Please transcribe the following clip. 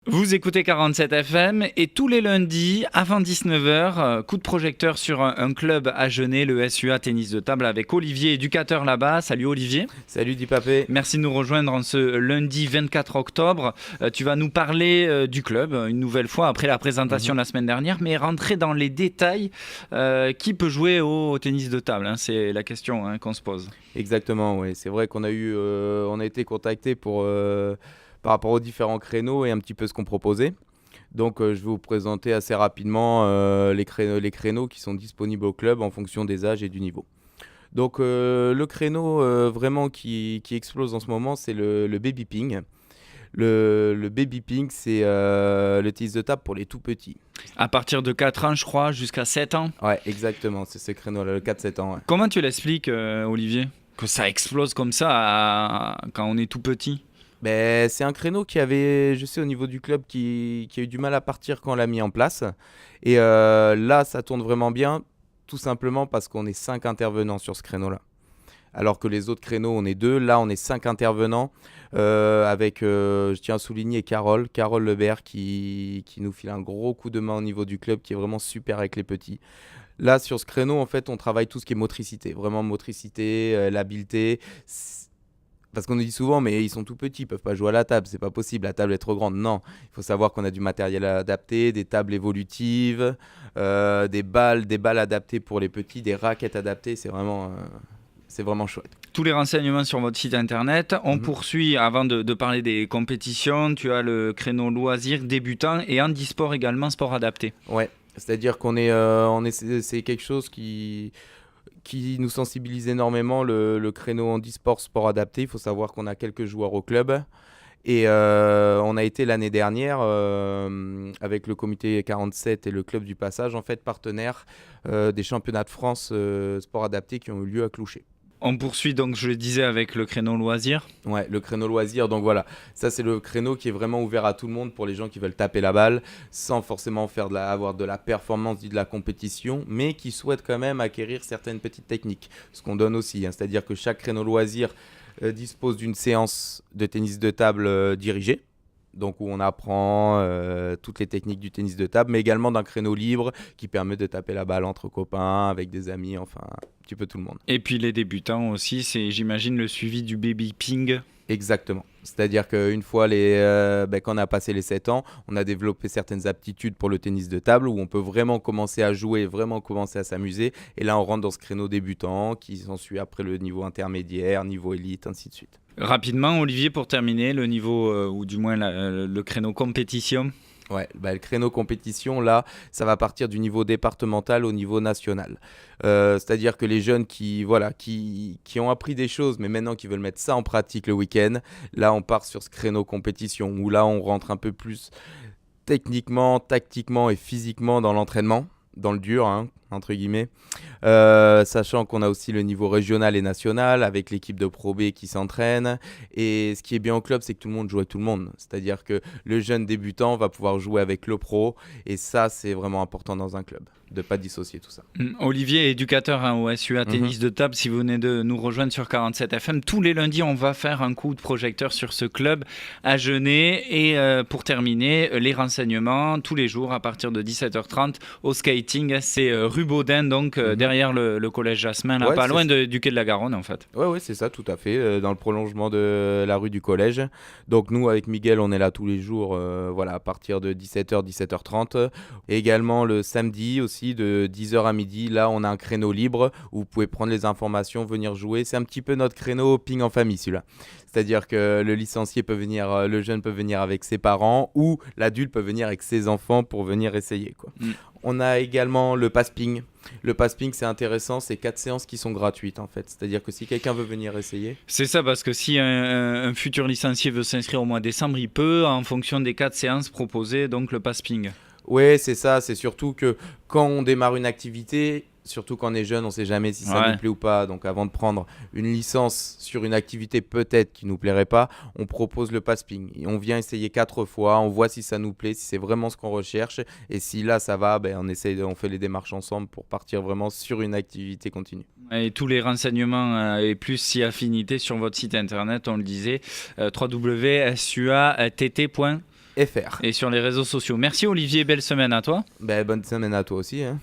Vous écoutez 47 FM et tous les lundis avant 19h, coup de projecteur sur un club à Genève, le SUA Tennis de Table avec Olivier, éducateur là-bas. Salut Olivier. Salut Dipapé. Merci de nous rejoindre en ce lundi 24 octobre. Tu vas nous parler du club une nouvelle fois après la présentation de la semaine dernière, mais rentrer dans les détails. Qui peut jouer au tennis de table, hein, c'est la question qu'on se pose. Exactement, oui. C'est vrai qu'on a été contacté par rapport aux différents créneaux et un petit peu ce qu'on proposait. Donc je vais vous présenter assez rapidement les créneaux qui sont disponibles au club en fonction des âges et du niveau. Donc le créneau vraiment qui explose en ce moment, c'est le baby ping. Le baby ping, c'est le tennis de table pour les tout petits. À partir de 4 ans, je crois, jusqu'à 7 ans. Ouais, exactement, c'est ce créneau-là, le 4-7 ans. Ouais. Comment tu l'expliques, Olivier, que ça explose comme ça quand on est tout petit? Ben, c'est un créneau qui avait, je sais, au niveau du club, qui a eu du mal à partir quand on l'a mis en place. Et là, ça tourne vraiment bien, tout simplement parce qu'on est 5 intervenants sur ce créneau-là. Alors que les autres créneaux, on est 2. Là, on est 5 intervenants avec, je tiens à souligner, Carole Lebert qui nous file un gros coup de main au niveau du club, qui est vraiment super avec les petits. Là, sur ce créneau, en fait, on travaille tout ce qui est motricité. Vraiment motricité, l'habileté. Parce qu'on nous dit souvent, mais ils sont tout petits, ils peuvent pas jouer à la table, c'est pas possible, la table est trop grande. Non, il faut savoir qu'on a du matériel adapté, des tables évolutives, des balles adaptées pour les petits, des raquettes adaptées, c'est vraiment chouette. Tous les renseignements sur votre site internet. On Mhm. poursuit, avant de parler des compétitions, tu as le créneau loisirs, débutants et handisport également, sport adapté. Ouais, c'est-à-dire c'est quelque chose qui nous sensibilise énormément, le créneau handisport sport adapté. Il faut savoir qu'on a quelques joueurs au club. Et on a été l'année dernière avec le comité 47 et le club du passage, en fait, partenaires des championnats de France sport adapté qui ont eu lieu à Cloucher. On poursuit donc, je le disais, avec le créneau loisirs. Ouais, le créneau loisir, donc voilà, ça c'est le créneau qui est vraiment ouvert à tout le monde pour les gens qui veulent taper la balle sans forcément avoir de la performance ni de la compétition, mais qui souhaitent quand même acquérir certaines petites techniques. Ce qu'on donne aussi, hein, c'est-à-dire que chaque créneau loisir dispose d'une séance de tennis de table dirigée. Donc où on apprend toutes les techniques du tennis de table, mais également d'un créneau libre qui permet de taper la balle entre copains, avec des amis, enfin un petit peu tout le monde. Et puis les débutants aussi, c'est, j'imagine, le suivi du baby ping. Exactement. C'est-à-dire qu'une fois quand on a passé les 7 ans, on a développé certaines aptitudes pour le tennis de table où on peut vraiment commencer à jouer, vraiment commencer à s'amuser. Et là, on rentre dans ce créneau débutant qui s'ensuit après le niveau intermédiaire, niveau élite, ainsi de suite. Rapidement, Olivier, pour terminer, le niveau, ou du moins le créneau compétition. Ouais, le créneau compétition, là, ça va partir du niveau départemental au niveau national. C'est-à-dire que les jeunes qui ont appris des choses, mais maintenant qui veulent mettre ça en pratique le week-end, là, on part sur ce créneau compétition, où là, on rentre un peu plus techniquement, tactiquement et physiquement dans l'entraînement, dans le dur, hein, entre guillemets. Sachant qu'on a aussi le niveau régional et national avec l'équipe de Pro B qui s'entraîne. Et ce qui est bien au club, c'est que tout le monde joue avec tout le monde. C'est-à-dire que le jeune débutant va pouvoir jouer avec le pro. Et ça, c'est vraiment important dans un club, de ne pas dissocier tout ça. Olivier, éducateur au SUA Tennis de Table, si vous venez de nous rejoindre sur 47 FM, tous les lundis, on va faire un coup de projecteur sur ce club à Genève. Et pour terminer, les renseignements, tous les jours, à partir de 17h30, au skating, c'est rue Baudin, donc derrière le collège Jasmin, là, Ouais, pas loin du quai de la Garonne, en fait. Ouais, c'est ça, tout à fait, dans le prolongement de la rue du collège. Donc nous, avec Miguel, on est là tous les jours, voilà, à partir de 17h, 17h30. Et également le samedi aussi, de 10h à midi, là, on a un créneau libre où vous pouvez prendre les informations, venir jouer. C'est un petit peu notre créneau ping en famille, celui-là. C'est-à-dire que le licencié peut venir, le jeune peut venir avec ses parents ou l'adulte peut venir avec ses enfants pour venir essayer, quoi. On a également le pass-ping. Le pass-ping, c'est intéressant, c'est 4 séances qui sont gratuites en fait. C'est-à-dire que si quelqu'un veut venir essayer... C'est ça, parce que si un futur licencié veut s'inscrire au mois de décembre, il peut, en fonction des 4 séances proposées, donc le pass-ping. Ouais, c'est ça, c'est surtout que quand on démarre une activité, surtout quand on est jeune, on ne sait jamais si ça nous plaît ou pas. Donc avant de prendre une licence sur une activité peut-être qui ne nous plairait pas, on propose le pass-ping. Et on vient essayer 4 fois, on voit si ça nous plaît, si c'est vraiment ce qu'on recherche. Et si là ça va, on fait les démarches ensemble pour partir vraiment sur une activité continue. Et tous les renseignements et plus si affinité sur votre site internet, on le disait, www.suatt.fr. FR. Et sur les réseaux sociaux. Merci Olivier, belle semaine à toi. Ben, bonne semaine à toi aussi. Hein.